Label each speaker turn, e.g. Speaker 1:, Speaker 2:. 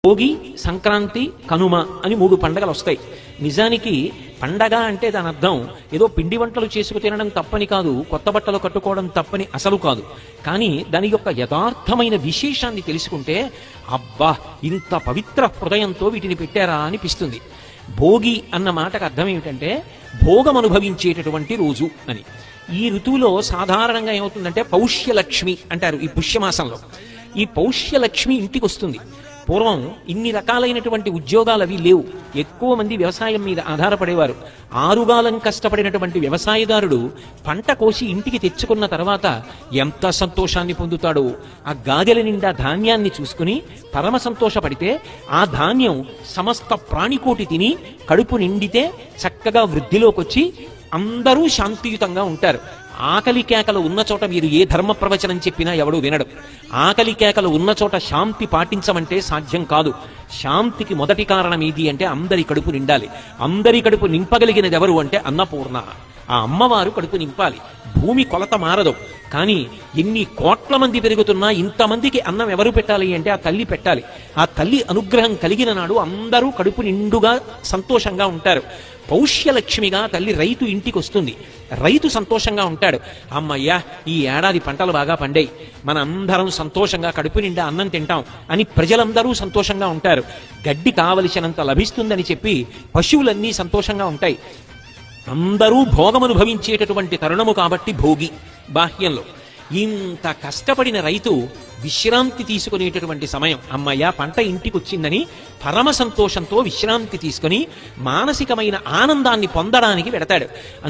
Speaker 1: భోగి, సంక్రాంతి, కనుమ అని 3 పండగలు వస్తాయి. నిజానికి పండగ అంటే దాని అర్థం ఏదో పిండి వంటలు చేసుకు తినడం తప్పని కాదు, కొత్త బట్టలు కట్టుకోవడం తప్పని అసలు కాదు. కానీ దాని యొక్క యథార్థమైన విశేషాన్ని తెలుసుకుంటే అబ్బా, ఇంత పవిత్ర హృదయంతో వీటిని పెట్టారా అనిపిస్తుంది. భోగి అన్న మాటకు అర్థం ఏమిటంటే భోగం అనుభవించేటటువంటి రోజు అని. ఈ ఋతువులో సాధారణంగా ఏమవుతుందంటే పౌష్యలక్ష్మి అంటారు. ఈ పుష్యమాసంలో ఈ పౌష్యలక్ష్మి ఇంటికి వస్తుంది. పూర్వం ఇన్ని రకాలైనటువంటి ఉద్యోగాలు అవి లేవు. ఎక్కువ మంది వ్యవసాయం మీద ఆధారపడేవారు. ఆరుగాలం కష్టపడినటువంటి వ్యవసాయదారుడు పంట కోసి ఇంటికి తెచ్చుకున్న తర్వాత ఎంత సంతోషాన్ని పొందుతాడో. ఆ గాదెల నిండా ధాన్యాన్ని చూసుకుని పరమ సంతోషపడితే ఆ ధాన్యం సమస్త ప్రాణికోటి తిని కడుపు నిండితే చక్కగా వృద్ధిలోకి వచ్చి అందరూ శాంతియుతంగా ఉంటారు. ఆకలి కేకలు ఉన్న చోట మీరు ఏ ధర్మ ప్రవచనం చెప్పినా ఎవడూ వినడు. ఆకలి కేకలు ఉన్న చోట శాంతి పాటించమంటే సాధ్యం కాదు. శాంతికి మొదటి కారణం ఏది అంటే అందరి కడుపు నిండాలి. అందరి కడుపు నింపగలిగినది ఎవరు అంటే అన్నపూర్ణ. ఆ అమ్మవారు కడుపు నింపాలి. భూమి కొలత మారదు. కానీ ఎన్ని కోట్ల మంది పెరుగుతున్నా ఇంతమందికి అన్నం ఎవరు పెట్టాలి అంటే ఆ తల్లి పెట్టాలి. ఆ తల్లి అనుగ్రహం కలిగిన నాడు అందరూ కడుపు నిండుగా సంతోషంగా ఉంటారు. పౌష్యలక్ష్మిగా తల్లి రైతు ఇంటికి వస్తుంది. రైతు సంతోషంగా ఉంటాడు. అమ్మయ్యా, ఈ ఏడాది పంటలు బాగా పండాయి, మన అందరం సంతోషంగా కడుపు నిండా అన్నం తింటాం అని ప్రజలందరూ సంతోషంగా ఉంటారు. గడ్డి కావలసినంత లభిస్తుందని చెప్పి పశువులన్నీ సంతోషంగా ఉంటాయి. అందరూ భోగమనుభవించేటటువంటి తరుణము కాబట్టి భోగి. బాహ్యంలో ఇంత కష్టపడిన రైతు విశ్రాంతి తీసుకునేటటువంటి సమయం. అమ్మయ్య, పంట ఇంటికి వచ్చిందని పరమ సంతోషంతో విశ్రాంతి తీసుకుని మానసికమైన ఆనందాన్ని పొందడానికి వెడతాడు.